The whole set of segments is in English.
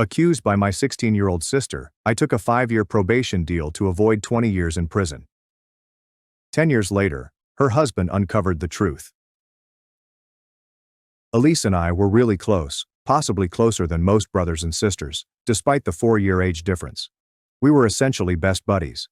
Accused by my 16-year-old sister, I took a 5-year probation deal to avoid 20 years in prison. 10 years later, her husband uncovered the truth. Elise and I were really close, possibly closer than most brothers and sisters, despite the 4-year age difference. We were essentially best buddies.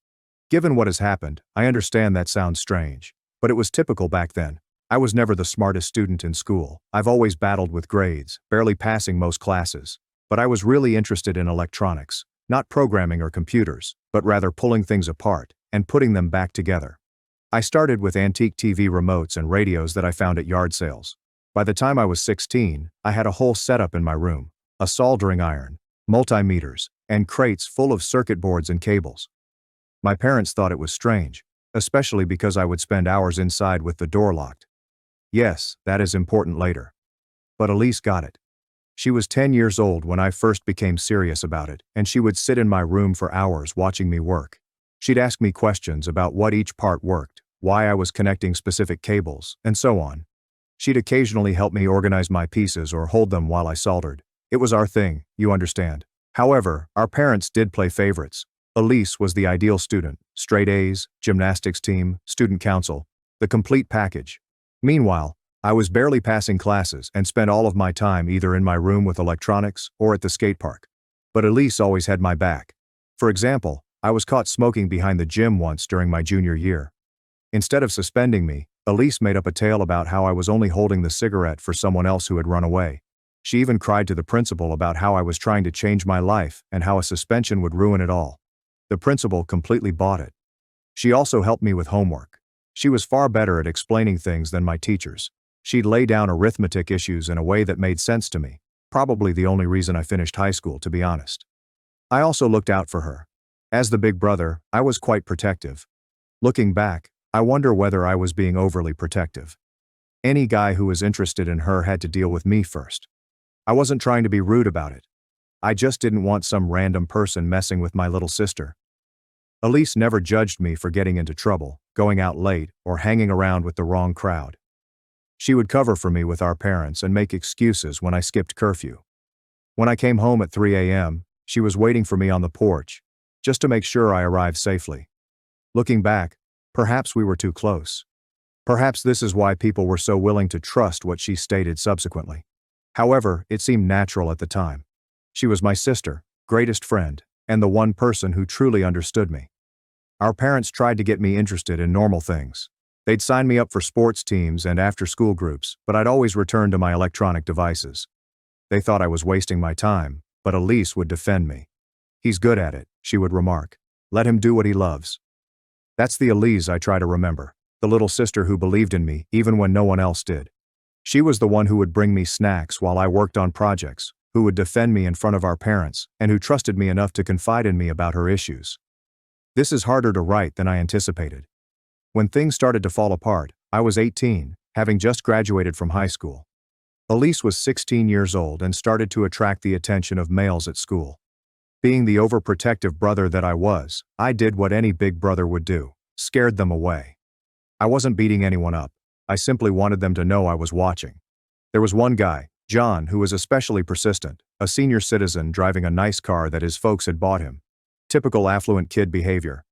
Given what has happened, I understand that sounds strange, but it was typical back then. I was never the smartest student in school. I've always battled with grades, barely passing most classes. But I was really interested in electronics, not programming or computers, but rather pulling things apart and putting them back together. I started with antique TV remotes and radios that I found at yard sales. By the time I was 16, I had a whole setup in my room, a soldering iron, multimeters, and crates full of circuit boards and cables. My parents thought it was strange, especially because I would spend hours inside with the door locked. Yes, that is important later. But Elise got it. She was 10 years old when I first became serious about it, and she would sit in my room for hours watching me work. She'd ask me questions about what each part worked, why I was connecting specific cables, and so on. She'd occasionally help me organize my pieces or hold them while I soldered. It was our thing, you understand. However, our parents did play favorites. Elise was the ideal student, straight A's, gymnastics team, student council, the complete package. Meanwhile, I was barely passing classes and spent all of my time either in my room with electronics or at the skate park. But Elise always had my back. For example, I was caught smoking behind the gym once during my junior year. Instead of suspending me, Elise made up a tale about how I was only holding the cigarette for someone else who had run away. She even cried to the principal about how I was trying to change my life and how a suspension would ruin it all. The principal completely bought it. She also helped me with homework. She was far better at explaining things than my teachers. She'd lay down arithmetic issues in a way that made sense to me, probably the only reason I finished high school, to be honest. I also looked out for her. As the big brother, I was quite protective. Looking back, I wonder whether I was being overly protective. Any guy who was interested in her had to deal with me first. I wasn't trying to be rude about it. I just didn't want some random person messing with my little sister. Elise never judged me for getting into trouble, going out late, or hanging around with the wrong crowd. She would cover for me with our parents and make excuses when I skipped curfew. When I came home at 3 a.m., she was waiting for me on the porch, just to make sure I arrived safely. Looking back, perhaps we were too close. Perhaps this is why people were so willing to trust what she stated subsequently. However, it seemed natural at the time. She was my sister, greatest friend, and the one person who truly understood me. Our parents tried to get me interested in normal things. They'd sign me up for sports teams and after-school groups, but I'd always return to my electronic devices. They thought I was wasting my time, but Elise would defend me. "He's good at it," she would remark. "Let him do what he loves." That's the Elise I try to remember, the little sister who believed in me even when no one else did. She was the one who would bring me snacks while I worked on projects, who would defend me in front of our parents, and who trusted me enough to confide in me about her issues. This is harder to write than I anticipated. When things started to fall apart, I was 18, having just graduated from high school. Elise was 16 years old and started to attract the attention of males at school. Being the overprotective brother that I was, I did what any big brother would do, scared them away. I wasn't beating anyone up. I simply wanted them to know I was watching. There was one guy, John, who was especially persistent, a senior citizen driving a nice car that his folks had bought him. Typical affluent kid behavior.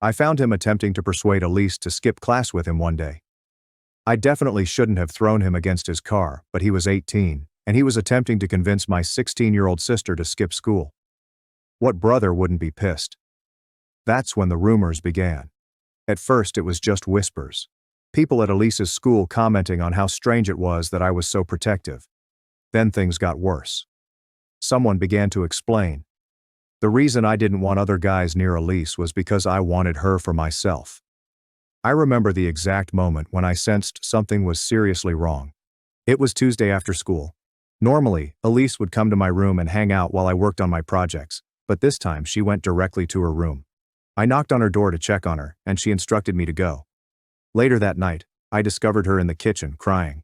I found him attempting to persuade Elise to skip class with him one day. I definitely shouldn't have thrown him against his car, but he was 18, and he was attempting to convince my 16-year-old sister to skip school. What brother wouldn't be pissed? That's when the rumors began. At first it was just whispers. People at Elise's school commenting on how strange it was that I was so protective. Then things got worse. Someone began to explain. The reason I didn't want other guys near Elise was because I wanted her for myself. I remember the exact moment when I sensed something was seriously wrong. It was Tuesday after school. Normally, Elise would come to my room and hang out while I worked on my projects, but this time she went directly to her room. I knocked on her door to check on her, and she instructed me to go. Later that night, I discovered her in the kitchen, crying.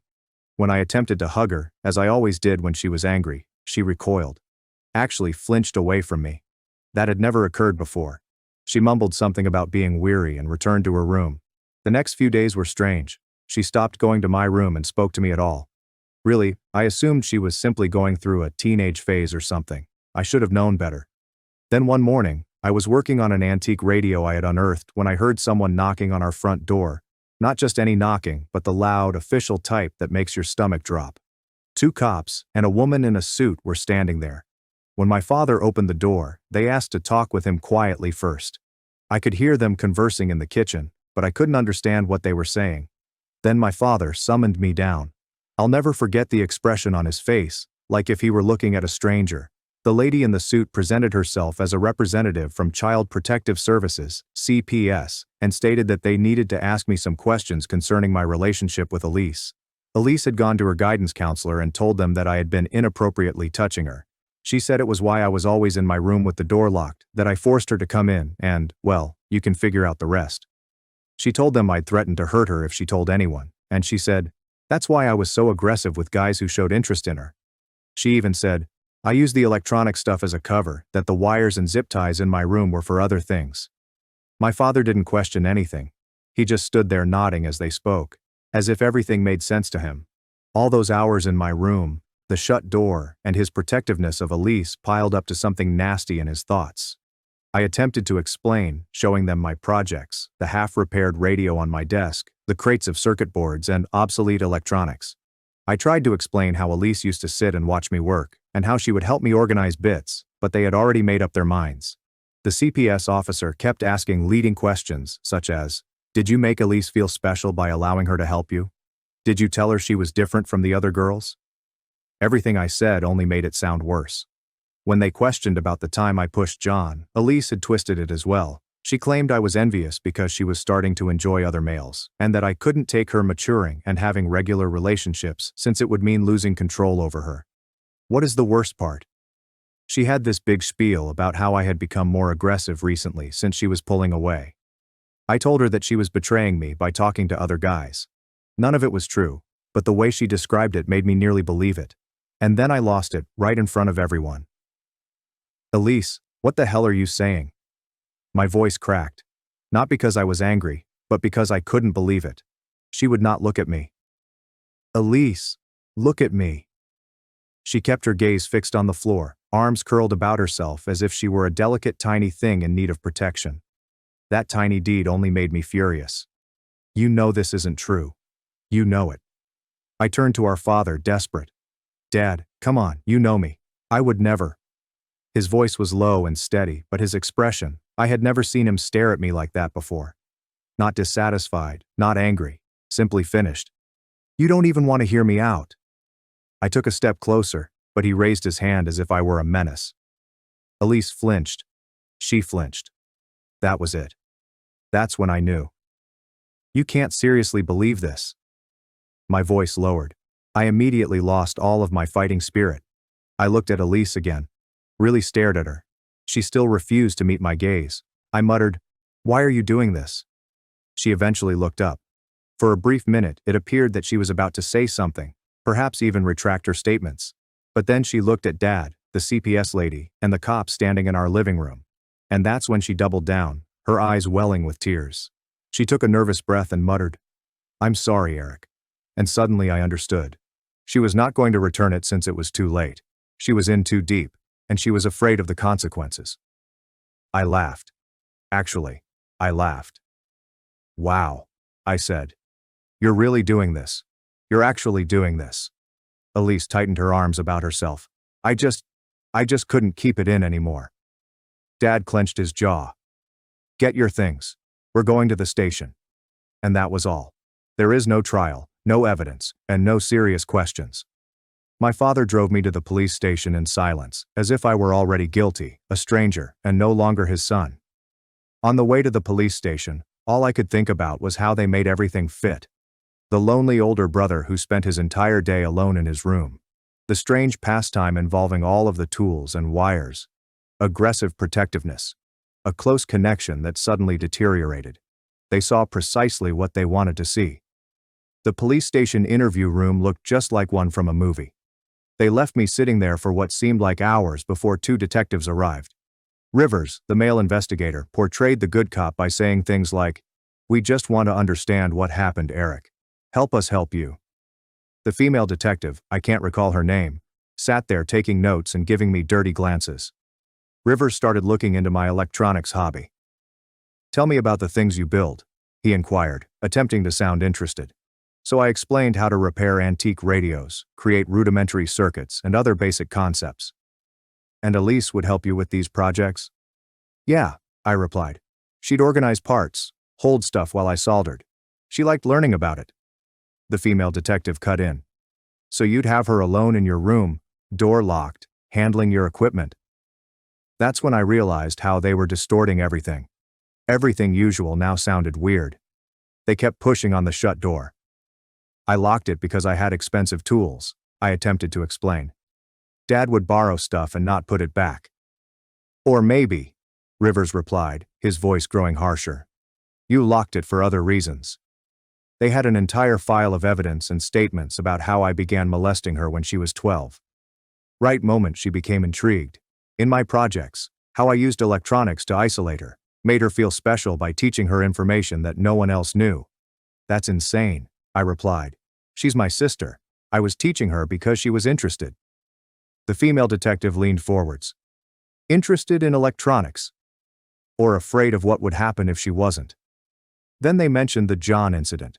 When I attempted to hug her, as I always did when she was angry, she recoiled. Actually flinched away from me. That had never occurred before. She mumbled something about being weary and returned to her room. The next few days were strange. She stopped going to my room and spoke to me at all. Really, I assumed she was simply going through a teenage phase or something. I should have known better. Then one morning, I was working on an antique radio I had unearthed when I heard someone knocking on our front door. Not just any knocking, but the loud, official type that makes your stomach drop. 2 cops and a woman in a suit were standing there. When my father opened the door, they asked to talk with him quietly first. I could hear them conversing in the kitchen, but I couldn't understand what they were saying. Then my father summoned me down. I'll never forget the expression on his face, like if he were looking at a stranger. The lady in the suit presented herself as a representative from Child Protective Services, CPS, and stated that they needed to ask me some questions concerning my relationship with Elise. Elise had gone to her guidance counselor and told them that I had been inappropriately touching her. She said it was why I was always in my room with the door locked, that I forced her to come in, and, well, you can figure out the rest. She told them I'd threatened to hurt her if she told anyone, and she said, that's why I was so aggressive with guys who showed interest in her. She even said, I used the electronic stuff as a cover, that the wires and zip ties in my room were for other things. My father didn't question anything. He just stood there nodding as they spoke, as if everything made sense to him. All those hours in my room, the shut door, and his protectiveness of Elise piled up to something nasty in his thoughts. I attempted to explain, showing them my projects, the half-repaired radio on my desk, the crates of circuit boards and obsolete electronics. I tried to explain how Elise used to sit and watch me work, and how she would help me organize bits, but they had already made up their minds. The CPS officer kept asking leading questions, such as, did you make Elise feel special by allowing her to help you? Did you tell her she was different from the other girls? Everything I said only made it sound worse. When they questioned about the time I pushed John, Elise had twisted it as well. She claimed I was envious because she was starting to enjoy other males, and that I couldn't take her maturing and having regular relationships since it would mean losing control over her. What is the worst part? She had this big spiel about how I had become more aggressive recently since she was pulling away. I told her that she was betraying me by talking to other guys. None of it was true, but the way she described it made me nearly believe it. And then I lost it, right in front of everyone. Elise, what the hell are you saying? My voice cracked. Not because I was angry, but because I couldn't believe it. She would not look at me. Elise, look at me. She kept her gaze fixed on the floor, arms curled about herself as if she were a delicate tiny thing in need of protection. That tiny deed only made me furious. You know this isn't true. You know it. I turned to our father, desperate. Dad, come on, you know me. I would never. His voice was low and steady, but his expression, I had never seen him stare at me like that before. Not dissatisfied, not angry, simply finished. You don't even want to hear me out. I took a step closer, but he raised his hand as if I were a menace. Elise flinched. She flinched. That was it. That's when I knew. You can't seriously believe this. My voice lowered. I immediately lost all of my fighting spirit. I looked at Elise again. Really stared at her. She still refused to meet my gaze. I muttered, why are you doing this? She eventually looked up. For a brief minute, it appeared that she was about to say something, perhaps even retract her statements. But then she looked at Dad, the CPS lady, and the cop standing in our living room. And that's when she doubled down, her eyes welling with tears. She took a nervous breath and muttered, I'm sorry, Eric. And suddenly I understood. She was not going to return it since it was too late. She was in too deep, and she was afraid of the consequences. I laughed. Actually, I laughed. Wow, I said. You're really doing this. You're actually doing this. Elise tightened her arms about herself. I just couldn't keep it in anymore. Dad clenched his jaw. Get your things. We're going to the station. And that was all. There is no trial, no evidence, and no serious questions. My father drove me to the police station in silence, as if I were already guilty, a stranger, and no longer his son. On the way to the police station, all I could think about was how they made everything fit. The lonely older brother who spent his entire day alone in his room. The strange pastime involving all of the tools and wires. Aggressive protectiveness. A close connection that suddenly deteriorated. They saw precisely what they wanted to see. The police station interview room looked just like one from a movie. They left me sitting there for what seemed like hours before 2 detectives arrived. Rivers, the male investigator, portrayed the good cop by saying things like, "We just want to understand what happened, Eric. Help us help you." The female detective, I can't recall her name, sat there taking notes and giving me dirty glances. Rivers started looking into my electronics hobby. "Tell me about the things you build," he inquired, attempting to sound interested. So I explained how to repair antique radios, create rudimentary circuits, and other basic concepts. "And Elise would help you with these projects?" "Yeah," I replied. "She'd organize parts, hold stuff while I soldered. She liked learning about it." The female detective cut in. "So you'd have her alone in your room, door locked, handling your equipment?" That's when I realized how they were distorting everything. Everything usual now sounded weird. They kept pushing on the shut door. "I locked it because I had expensive tools," I attempted to explain. "Dad would borrow stuff and not put it back." "Or maybe," Rivers replied, his voice growing harsher, "you locked it for other reasons." They had an entire file of evidence and statements about how I began molesting her when she was 12. Right moment she became intrigued. In my projects, how I used electronics to isolate her, made her feel special by teaching her information that no one else knew. "That's insane," I replied. "She's my sister. I was teaching her because she was interested." The female detective leaned forwards. "Interested in electronics? Or afraid of what would happen if she wasn't?" Then they mentioned the John incident.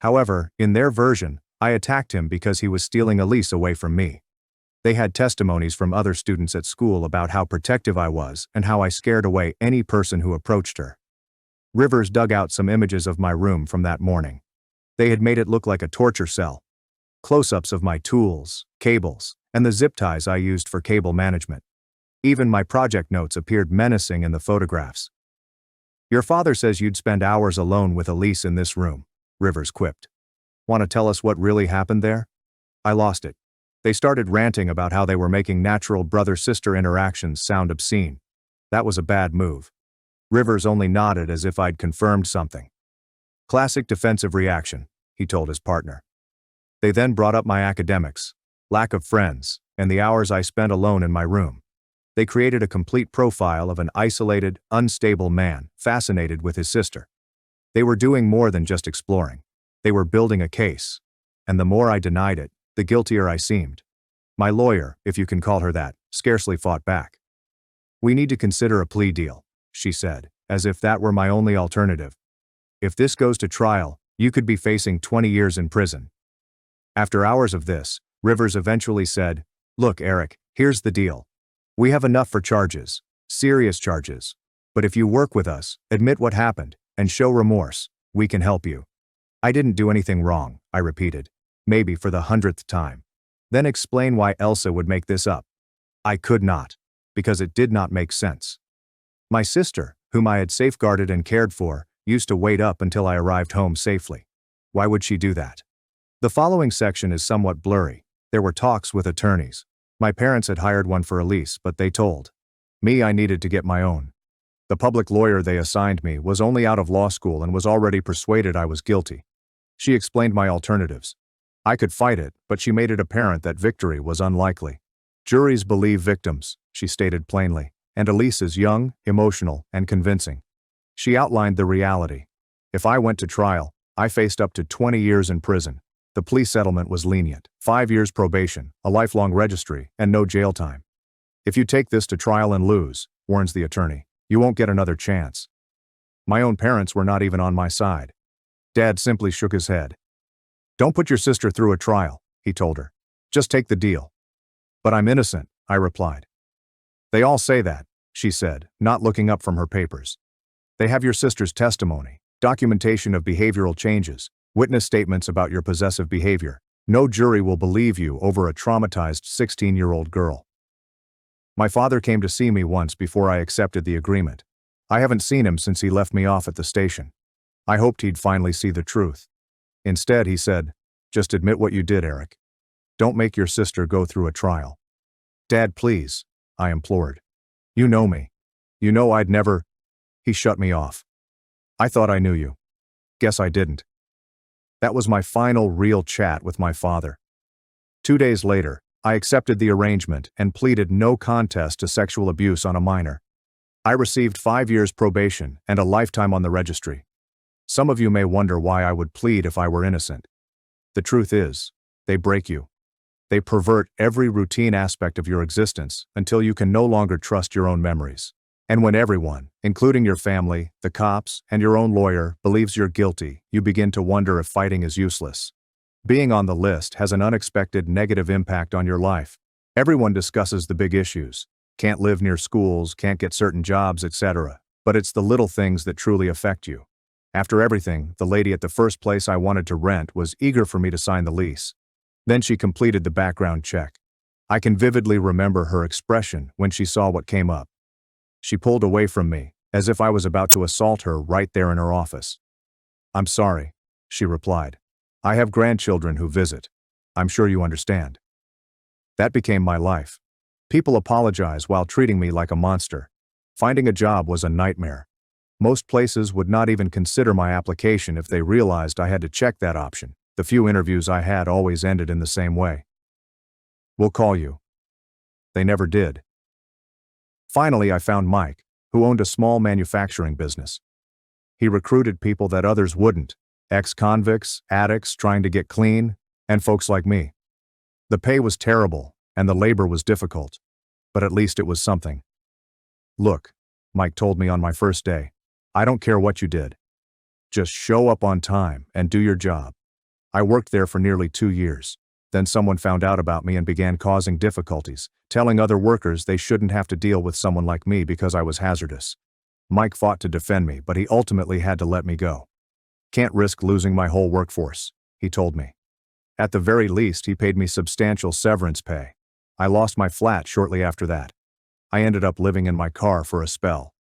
However, in their version, I attacked him because he was stealing Elise away from me. They had testimonies from other students at school about how protective I was and how I scared away any person who approached her. Rivers dug out some images of my room from that morning. They had made it look like a torture cell. Close-ups of my tools, cables, and the zip ties I used for cable management. Even my project notes appeared menacing in the photographs. "Your father says you'd spend hours alone with Elise in this room," Rivers quipped. "Want to tell us what really happened there?" I lost it. They started ranting about how they were making natural brother-sister interactions sound obscene. That was a bad move. Rivers only nodded as if I'd confirmed something. "Classic defensive reaction," he told his partner. They then brought up my academics, lack of friends, and the hours I spent alone in my room. They created a complete profile of an isolated, unstable man, fascinated with his sister. They were doing more than just exploring. They were building a case. And the more I denied it, the guiltier I seemed. My lawyer, if you can call her that, scarcely fought back. "We need to consider a plea deal," she said, as if that were my only alternative. "If this goes to trial, you could be facing 20 years in prison." After hours of this, Rivers eventually said, "Look, Eric, here's the deal. We have enough for charges, serious charges. But if you work with us, admit what happened, and show remorse, we can help you." "I didn't do anything wrong," I repeated, maybe for the 100th time. "Then explain why Elsa would make this up." I could not, because it did not make sense. My sister, whom I had safeguarded and cared for, used to wait up until I arrived home safely. Why would she do that? The following section is somewhat blurry. There were talks with attorneys. My parents had hired one for Elise, but they told me I needed to get my own. The public lawyer they assigned me was only out of law school and was already persuaded I was guilty. She explained my alternatives. I could fight it, but she made it apparent that victory was unlikely. "Juries believe victims," she stated plainly, "and Elise is young, emotional, and convincing." She outlined the reality. If I went to trial, I faced up to 20 years in prison. The plea settlement was lenient, 5 years probation, a lifelong registry, and no jail time. "If you take this to trial and lose," warns the attorney, "you won't get another chance." My own parents were not even on my side. Dad simply shook his head. "Don't put your sister through a trial," he told her. "Just take the deal." "But I'm innocent," I replied. "They all say that," she said, not looking up from her papers. "They have your sister's testimony, documentation of behavioral changes, witness statements about your possessive behavior. No jury will believe you over a traumatized 16-year-old girl." My father came to see me once before I accepted the agreement. I haven't seen him since he left me off at the station. I hoped he'd finally see the truth. Instead, he said, "Just admit what you did, Eric. Don't make your sister go through a trial." "Dad, please," I implored. "You know me. You know I'd never—" He shut me off. "I thought I knew you. Guess I didn't." That was my final real chat with my father. 2 days later, I accepted the arrangement and pleaded no contest to sexual abuse on a minor. I received 5 years probation and a lifetime on the registry. Some of you may wonder why I would plead if I were innocent. The truth is, they break you. They pervert every routine aspect of your existence until you can no longer trust your own memories. And when everyone, including your family, the cops, and your own lawyer, believes you're guilty, you begin to wonder if fighting is useless. Being on the list has an unexpected negative impact on your life. Everyone discusses the big issues. Can't live near schools, can't get certain jobs, etc. But it's the little things that truly affect you. After everything, the lady at the first place I wanted to rent was eager for me to sign the lease. Then she completed the background check. I can vividly remember her expression when she saw what came up. She pulled away from me, as if I was about to assault her right there in her office. "I'm sorry," she replied. "I have grandchildren who visit. I'm sure you understand." That became my life. People apologize while treating me like a monster. Finding a job was a nightmare. Most places would not even consider my application if they realized I had to check that option. The few interviews I had always ended in the same way. "We'll call you." They never did. Finally, I found Mike, who owned a small manufacturing business. He recruited people that others wouldn't, ex-convicts, addicts trying to get clean, and folks like me. The pay was terrible, and the labor was difficult, but at least it was something. "Look," Mike told me on my first day, "I don't care what you did. Just show up on time and do your job." I worked there for nearly 2 years. Then someone found out about me and began causing difficulties, telling other workers they shouldn't have to deal with someone like me because I was hazardous. Mike fought to defend me, but he ultimately had to let me go. "Can't risk losing my whole workforce," he told me. At the very least, he paid me substantial severance pay. I lost my flat shortly after that. I ended up living in my car for a spell.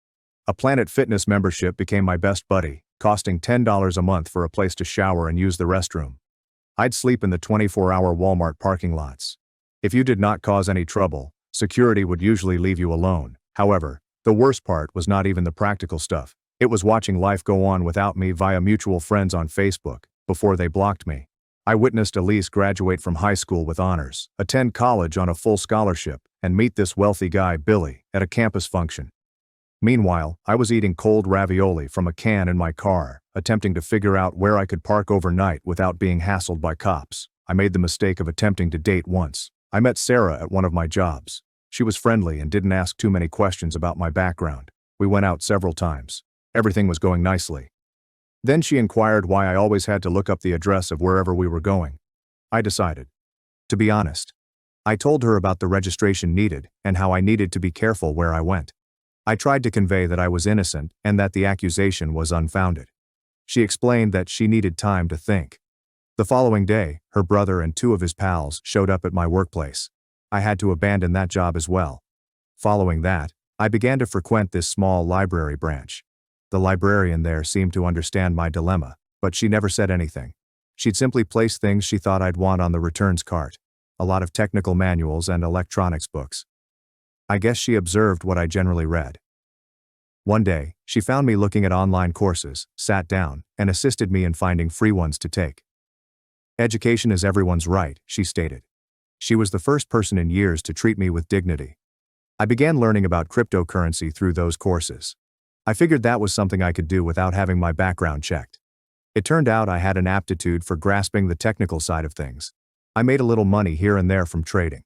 A Planet Fitness membership became my best buddy, costing $10 a month for a place to shower and use the restroom. I'd sleep in the 24-hour Walmart parking lots. If you did not cause any trouble, security would usually leave you alone. However, the worst part was not even the practical stuff. It was watching life go on without me via mutual friends on Facebook, before they blocked me. I witnessed Elise graduate from high school with honors, attend college on a full scholarship, and meet this wealthy guy, Billy, at a campus function. Meanwhile, I was eating cold ravioli from a can in my car, attempting to figure out where I could park overnight without being hassled by cops. I made the mistake of attempting to date once. I met Sarah at one of my jobs. She was friendly and didn't ask too many questions about my background. We went out several times. Everything was going nicely. Then she inquired why I always had to look up the address of wherever we were going. I decided to be honest. I told her about the registration needed and how I needed to be careful where I went. I tried to convey that I was innocent and that the accusation was unfounded. She explained that she needed time to think. The following day, her brother and 2 of his pals showed up at my workplace. I had to abandon that job as well. Following that, I began to frequent this small library branch. The librarian there seemed to understand my dilemma, but she never said anything. She'd simply place things she thought I'd want on the returns cart. A lot of technical manuals and electronics books. I guess she observed what I generally read. One day, she found me looking at online courses, sat down, and assisted me in finding free ones to take. "Education is everyone's right," she stated. She was the first person in years to treat me with dignity. I began learning about cryptocurrency through those courses. I figured that was something I could do without having my background checked. It turned out I had an aptitude for grasping the technical side of things. I made a little money here and there from trading.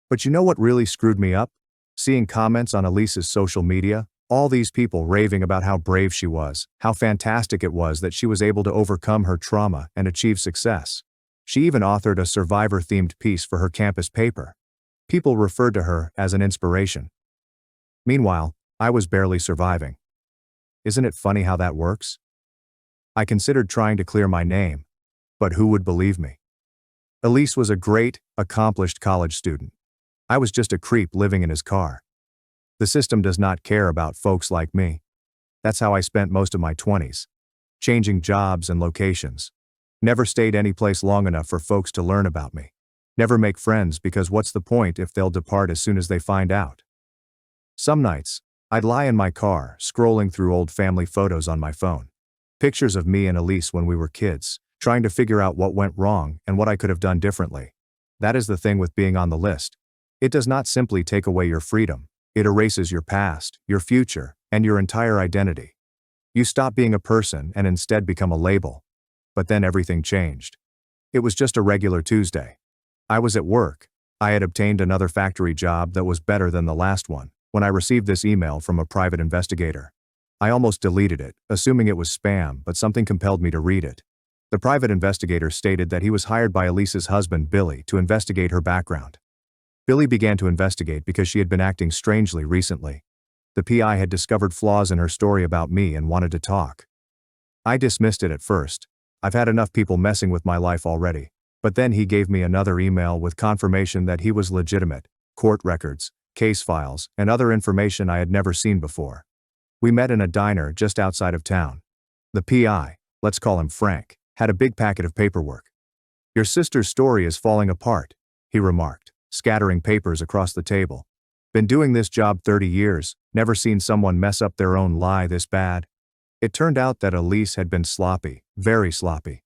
But you know what really screwed me up? Seeing comments on Elise's social media, all these people raving about how brave she was, how fantastic it was that she was able to overcome her trauma and achieve success. She even authored a survivor-themed piece for her campus paper. People referred to her as an inspiration. Meanwhile, I was barely surviving. Isn't it funny how that works? I considered trying to clear my name, but who would believe me? Elise was a great, accomplished college student. I was just a creep living in his car. The system does not care about folks like me. That's how I spent most of my 20s. Changing jobs and locations. Never stayed any place long enough for folks to learn about me. Never make friends because what's the point if they'll depart as soon as they find out? Some nights, I'd lie in my car, scrolling through old family photos on my phone. Pictures of me and Elise when we were kids, trying to figure out what went wrong and what I could have done differently. That is the thing with being on the list. It does not simply take away your freedom. It erases your past, your future, and your entire identity. You stop being a person and instead become a label. But then everything changed. It was just a regular Tuesday. I was at work, I had obtained another factory job that was better than the last one when I received this email from a private investigator. I almost deleted it, assuming it was spam, but something compelled me to read it. The private investigator stated that he was hired by Elise's husband, Billy, to investigate her background. Billy began to investigate because she had been acting strangely recently. The PI had discovered flaws in her story about me and wanted to talk. I dismissed it at first. I've had enough people messing with my life already. But then he gave me another email with confirmation that he was legitimate, court records, case files, and other information I had never seen before. We met in a diner just outside of town. The PI, let's call him Frank, had a big packet of paperwork. "Your sister's story is falling apart," he remarked, scattering papers across the table. "Been doing this job 30 years, never seen someone mess up their own lie this bad." It turned out that Elise had been sloppy, very sloppy.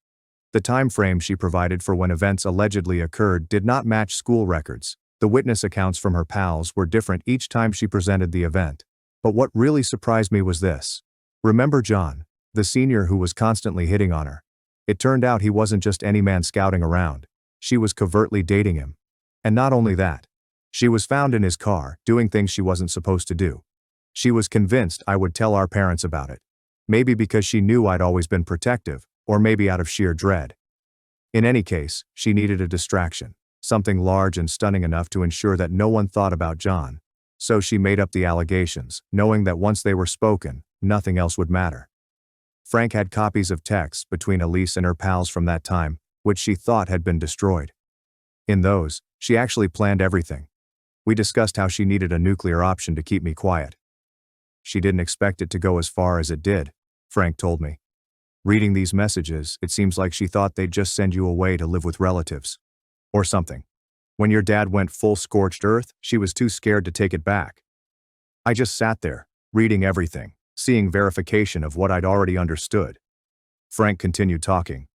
The time frame she provided for when events allegedly occurred did not match school records. The witness accounts from her pals were different each time she presented the event. But what really surprised me was this. Remember John, the senior who was constantly hitting on her? It turned out he wasn't just any man scouting around. She was covertly dating him. And not only that, she was found in his car, doing things she wasn't supposed to do. She was convinced I would tell our parents about it. Maybe because she knew I'd always been protective, or maybe out of sheer dread. In any case, she needed a distraction, something large and stunning enough to ensure that no one thought about John. So she made up the allegations, knowing that once they were spoken, nothing else would matter. Frank had copies of texts between Elise and her pals from that time, which she thought had been destroyed. In those, she actually planned everything. We discussed how she needed a nuclear option to keep me quiet. She didn't expect it to go as far as it did, Frank told me. Reading these messages, it seems like she thought they'd just send you away to live with relatives. Or something. When your dad went full scorched earth, she was too scared to take it back. I just sat there, reading everything, seeing verification of what I'd already understood. Frank continued talking.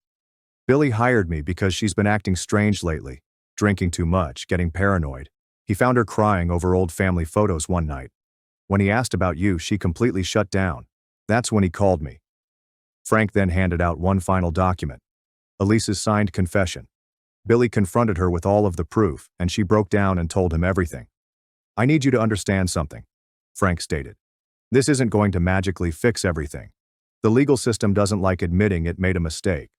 "Billy hired me because she's been acting strange lately, drinking too much, getting paranoid. He found her crying over old family photos one night. When he asked about you, she completely shut down. That's when he called me." Frank then handed out one final document. Elise's signed confession. Billy confronted her with all of the proof, and she broke down and told him everything. "I need you to understand something," Frank stated. "This isn't going to magically fix everything. The legal system doesn't like admitting it made a mistake.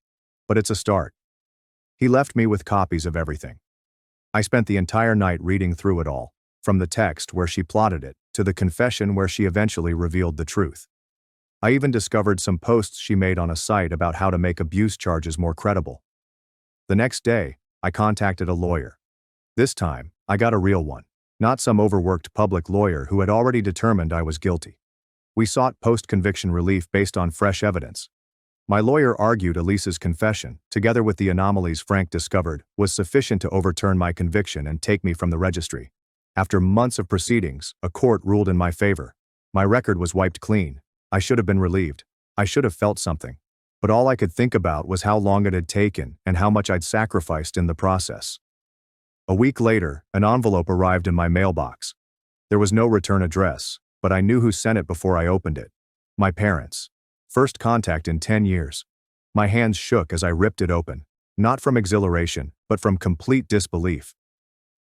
But it's a start." He left me with copies of everything. I spent the entire night reading through it all, from the text where she plotted it, to the confession where she eventually revealed the truth. I even discovered some posts she made on a site about how to make abuse charges more credible. The next day, I contacted a lawyer. This time, I got a real one, not some overworked public lawyer who had already determined I was guilty. We sought post-conviction relief based on fresh evidence. My lawyer argued Elise's confession, together with the anomalies Frank discovered, was sufficient to overturn my conviction and take me from the registry. After months of proceedings, a court ruled in my favor. My record was wiped clean. I should have been relieved. I should have felt something. But all I could think about was how long it had taken and how much I'd sacrificed in the process. A week later, an envelope arrived in my mailbox. There was no return address, but I knew who sent it before I opened it. My parents. First contact in 10 years. My hands shook as I ripped it open, not from exhilaration, but from complete disbelief.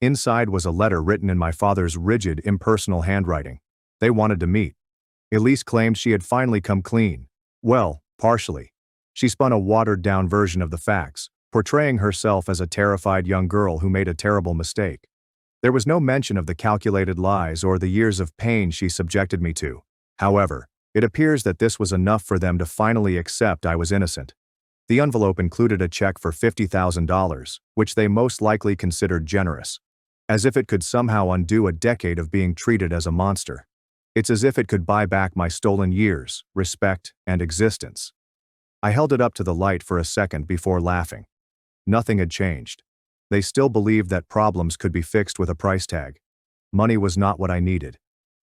Inside was a letter written in my father's rigid, impersonal handwriting. They wanted to meet. Elise claimed she had finally come clean. Well, partially. She spun a watered-down version of the facts, portraying herself as a terrified young girl who made a terrible mistake. There was no mention of the calculated lies or the years of pain she subjected me to. However, it appears that this was enough for them to finally accept I was innocent. The envelope included a check for $50,000, which they most likely considered generous. As if it could somehow undo a decade of being treated as a monster. It's as if it could buy back my stolen years, respect, and existence. I held it up to the light for a second before laughing. Nothing had changed. They still believed that problems could be fixed with a price tag. Money was not what I needed.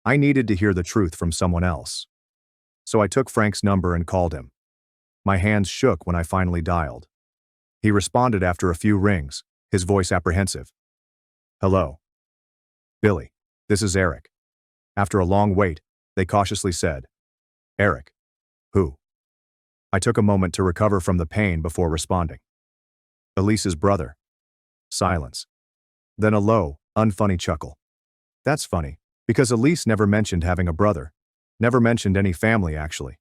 I needed to hear the truth from someone else. So I took Frank's number and called him. My hands shook when I finally dialed. He responded after a few rings, his voice apprehensive. "Hello. Billy, this is Eric." After a long wait, they cautiously said, "Eric. Who?" I took a moment to recover from the pain before responding. "Elise's brother." Silence. Then a low, unfunny chuckle. That's funny, because Elise never mentioned having a brother. Never mentioned any family, actually.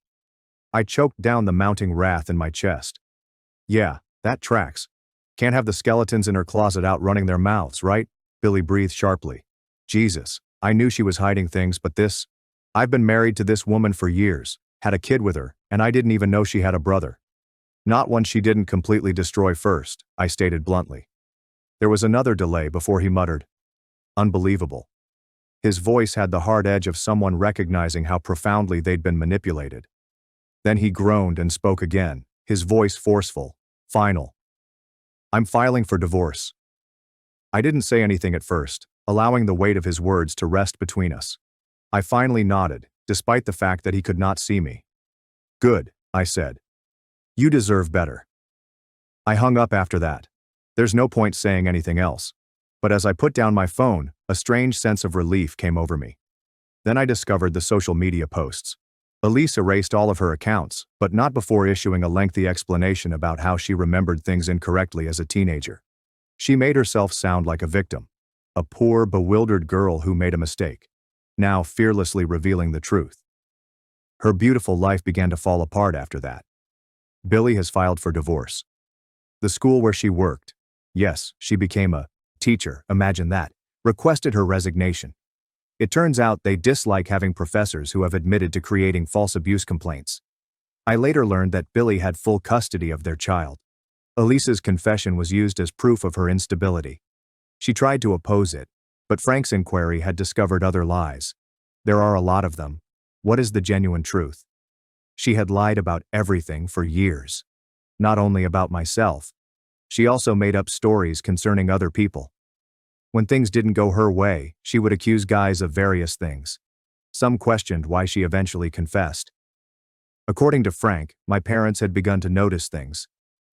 I choked down the mounting wrath in my chest. Yeah, that tracks. Can't have the skeletons in her closet out running their mouths, right? Billy breathed sharply. Jesus, I knew she was hiding things, but this. I've been married to this woman for years, had a kid with her, and I didn't even know she had a brother. Not one she didn't completely destroy first, I stated bluntly. There was another delay before he muttered. Unbelievable. His voice had the hard edge of someone recognizing how profoundly they'd been manipulated. Then he groaned and spoke again, his voice forceful, final. I'm filing for divorce. I didn't say anything at first, allowing the weight of his words to rest between us. I finally nodded, despite the fact that he could not see me. Good, I said. You deserve better. I hung up after that. There's no point saying anything else. But as I put down my phone, a strange sense of relief came over me. Then I discovered the social media posts. Elise erased all of her accounts, but not before issuing a lengthy explanation about how she remembered things incorrectly as a teenager. She made herself sound like a victim, a poor, bewildered girl who made a mistake, now fearlessly revealing the truth. Her beautiful life began to fall apart after that. Billy has filed for divorce. The school where she worked, yes, she became a teacher, imagine that, requested her resignation. It turns out they dislike having professors who have admitted to creating false abuse complaints. I later learned that Billy had full custody of their child. Elise's confession was used as proof of her instability. She tried to oppose it, but Frank's inquiry had discovered other lies. There are a lot of them. What is the genuine truth? She had lied about everything for years. Not only about myself. She also made up stories concerning other people. When things didn't go her way, she would accuse guys of various things. Some questioned why she eventually confessed. According to Frank, my parents had begun to notice things.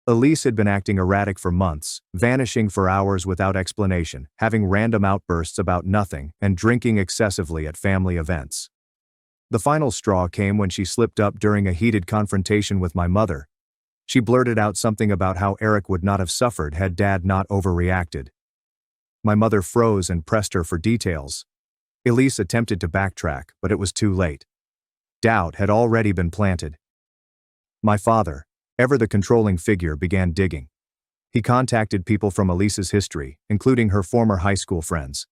Elise had been acting erratic for months, vanishing for hours without explanation, having random outbursts about nothing, and drinking excessively at family events. The final straw came when she slipped up during a heated confrontation with my mother. She blurted out something about how Eric would not have suffered had Dad not overreacted. My mother froze and pressed her for details. Elise attempted to backtrack, but it was too late. Doubt had already been planted. My father, ever the controlling figure, began digging. He contacted people from Elise's history, including her former high school friends.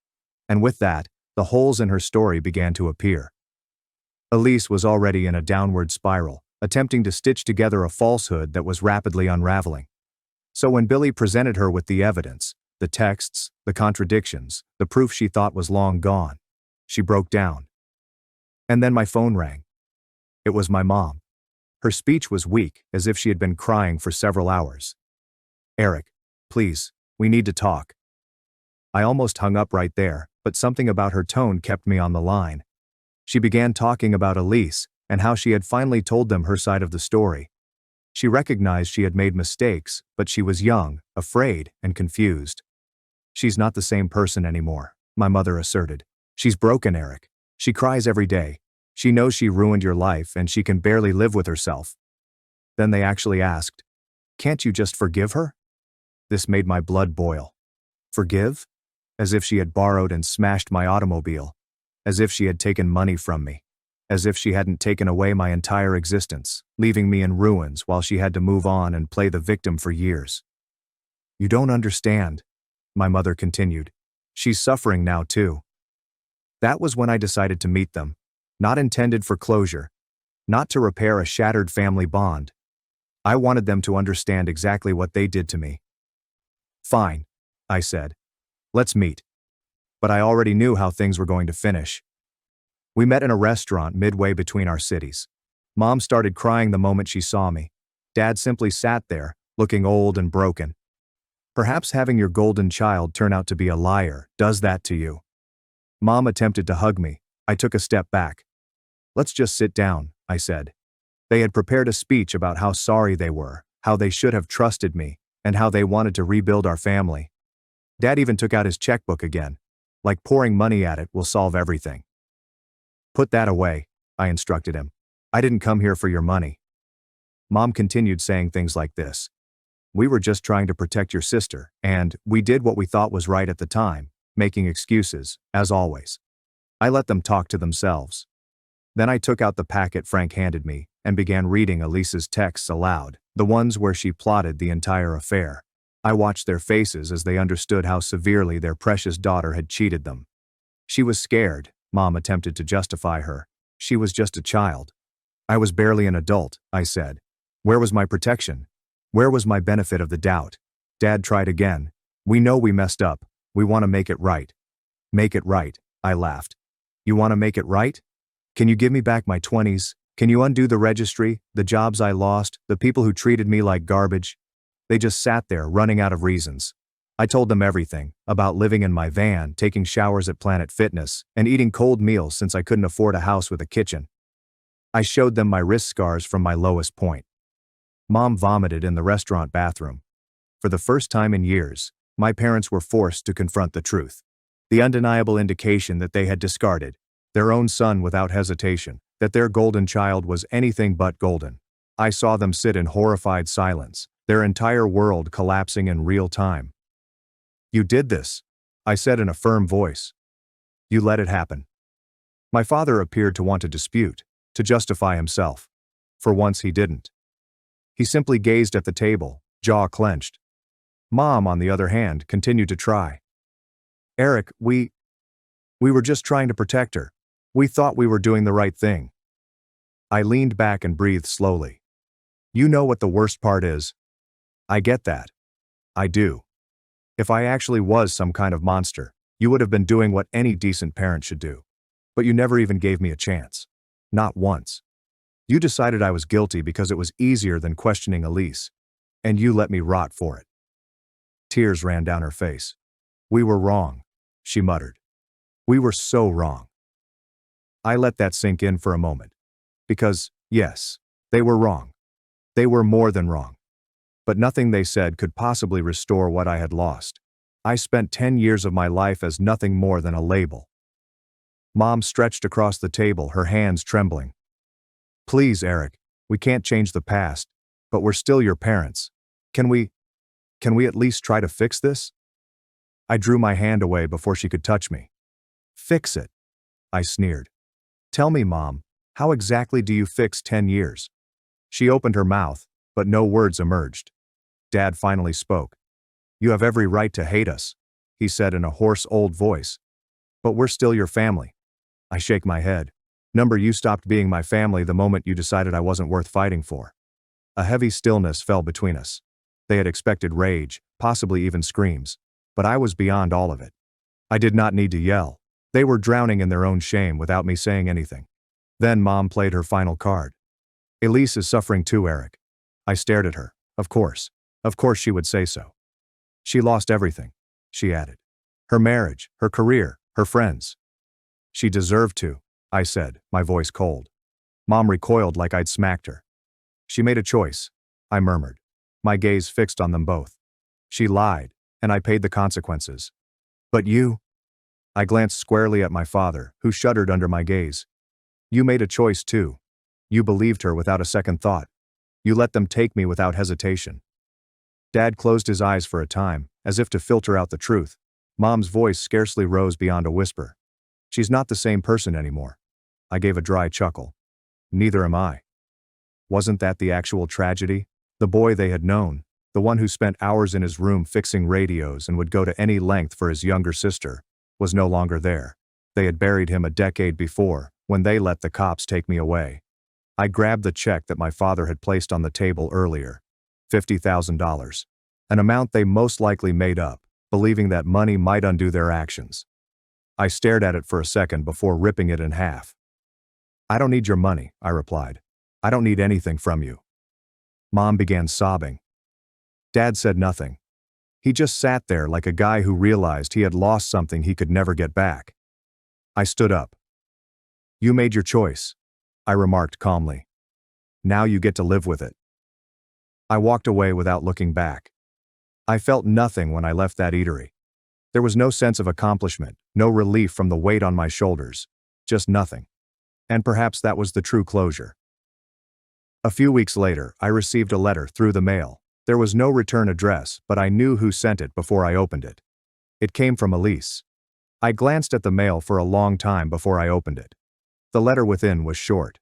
And with that, the holes in her story began to appear. Elise was already in a downward spiral, attempting to stitch together a falsehood that was rapidly unraveling. So when Billy presented her with the evidence, the texts, the contradictions, the proof she thought was long gone, she broke down. And then my phone rang. It was my mom. Her speech was weak, as if she had been crying for several hours. Eric, please, we need to talk. I almost hung up right there, but something about her tone kept me on the line. She began talking about Elise and how she had finally told them her side of the story. She recognized she had made mistakes, but she was young, afraid, and confused. She's not the same person anymore, my mother asserted. She's broken, Eric. She cries every day. She knows she ruined your life and she can barely live with herself. Then they actually asked, "Can't you just forgive her?" This made my blood boil. Forgive? As if she had borrowed and smashed my automobile. As if she had taken money from me. As if she hadn't taken away my entire existence, leaving me in ruins while she had to move on and play the victim for years. You don't understand, my mother continued. She's suffering now too. That was when I decided to meet them. Not intended for closure. Not to repair a shattered family bond. I wanted them to understand exactly what they did to me. Fine, I said. Let's meet. But I already knew how things were going to finish. We met in a restaurant midway between our cities. Mom started crying the moment she saw me. Dad simply sat there, looking old and broken. Perhaps having your golden child turn out to be a liar does that to you. Mom attempted to hug me. I took a step back. Let's just sit down, I said. They had prepared a speech about how sorry they were, how they should have trusted me, and how they wanted to rebuild our family. Dad even took out his checkbook again. Like pouring money at it will solve everything. Put that away, I instructed him. I didn't come here for your money. Mom continued saying things like this. We were just trying to protect your sister, and we did what we thought was right at the time, making excuses, as always. I let them talk to themselves. Then I took out the packet Frank handed me and began reading Elise's texts aloud, the ones where she plotted the entire affair. I watched their faces as they understood how severely their precious daughter had cheated them. She was scared, Mom attempted to justify her. She was just a child. I was barely an adult, I said. Where was my protection? Where was my benefit of the doubt? Dad tried again. We know we messed up. We want to make it right. Make it right, I laughed. You want to make it right? Can you give me back my 20s? Can you undo the registry, the jobs I lost, the people who treated me like garbage? They just sat there, running out of reasons. I told them everything, about living in my van, taking showers at Planet Fitness, and eating cold meals since I couldn't afford a house with a kitchen. I showed them my wrist scars from my lowest point. Mom vomited in the restaurant bathroom. For the first time in years, my parents were forced to confront the truth. The undeniable indication that they had discarded their own son without hesitation, that their golden child was anything but golden. I saw them sit in horrified silence, their entire world collapsing in real time. You did this, I said in a firm voice. You let it happen. My father appeared to want to dispute, to justify himself. For once he didn't. He simply gazed at the table, jaw clenched. Mom, on the other hand, continued to try. Eric, we were just trying to protect her. We thought we were doing the right thing. I leaned back and breathed slowly. You know what the worst part is? I get that. I do. If I actually was some kind of monster, you would have been doing what any decent parent should do. But you never even gave me a chance. Not once. You decided I was guilty because it was easier than questioning Elise. And you let me rot for it. Tears ran down her face. We were wrong, she muttered. We were so wrong. I let that sink in for a moment. Because, yes, they were wrong. They were more than wrong. But nothing they said could possibly restore what I had lost. I spent 10 years of my life as nothing more than a label. Mom stretched across the table, her hands trembling. Please, Eric, we can't change the past, but we're still your parents. Can we at least try to fix this? I drew my hand away before she could touch me. Fix it, I sneered. Tell me, Mom, how exactly do you fix 10 years? She opened her mouth, but no words emerged. Dad finally spoke. You have every right to hate us, he said in a hoarse old voice. But we're still your family. I shake my head. You stopped being my family the moment you decided I wasn't worth fighting for. A heavy stillness fell between us. They had expected rage, possibly even screams. But I was beyond all of it. I did not need to yell. They were drowning in their own shame without me saying anything. Then Mom played her final card. Elise is suffering too, Eric. I stared at her. Of course she would say so. She lost everything, she added. Her marriage, her career, her friends. She deserved to, I said, my voice cold. Mom recoiled like I'd smacked her. She made a choice, I murmured, my gaze fixed on them both. She lied, and I paid the consequences. But you? I glanced squarely at my father, who shuddered under my gaze. You made a choice too. You believed her without a second thought. You let them take me without hesitation. Dad closed his eyes for a time, as if to filter out the truth. Mom's voice scarcely rose beyond a whisper. She's not the same person anymore. I gave a dry chuckle. Neither am I. Wasn't that the actual tragedy? The boy they had known, the one who spent hours in his room fixing radios and would go to any length for his younger sister, was no longer there. They had buried him a decade before, when they let the cops take me away. I grabbed the check that my father had placed on the table earlier. $50,000. An amount they most likely made up, believing that money might undo their actions. I stared at it for a second before ripping it in half. I don't need your money, I replied. I don't need anything from you. Mom began sobbing. Dad said nothing. He just sat there like a guy who realized he had lost something he could never get back. I stood up. You made your choice, I remarked calmly. Now you get to live with it. I walked away without looking back. I felt nothing when I left that eatery. There was no sense of accomplishment, no relief from the weight on my shoulders, just nothing. And perhaps that was the true closure. A few weeks later, I received a letter through the mail. There was no return address, but I knew who sent it before I opened it. It came from Elise. I glanced at the mail for a long time before I opened it. The letter within was short.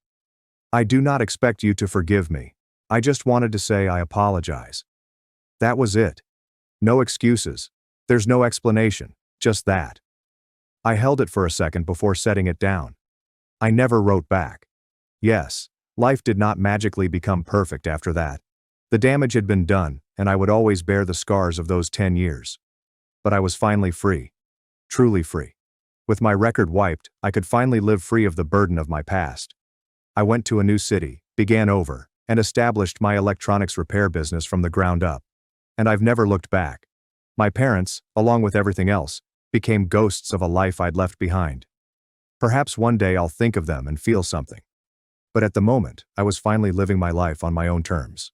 I do not expect you to forgive me. I just wanted to say I apologize. That was it. No excuses. There's no explanation, just that. I held it for a second before setting it down. I never wrote back. Yes, life did not magically become perfect after that. The damage had been done, and I would always bear the scars of those 10 years. But I was finally free. Truly free. With my record wiped, I could finally live free of the burden of my past. I went to a new city, began over, and established my electronics repair business from the ground up. And I've never looked back. My parents, along with everything else, became ghosts of a life I'd left behind. Perhaps one day I'll think of them and feel something. But at the moment, I was finally living my life on my own terms.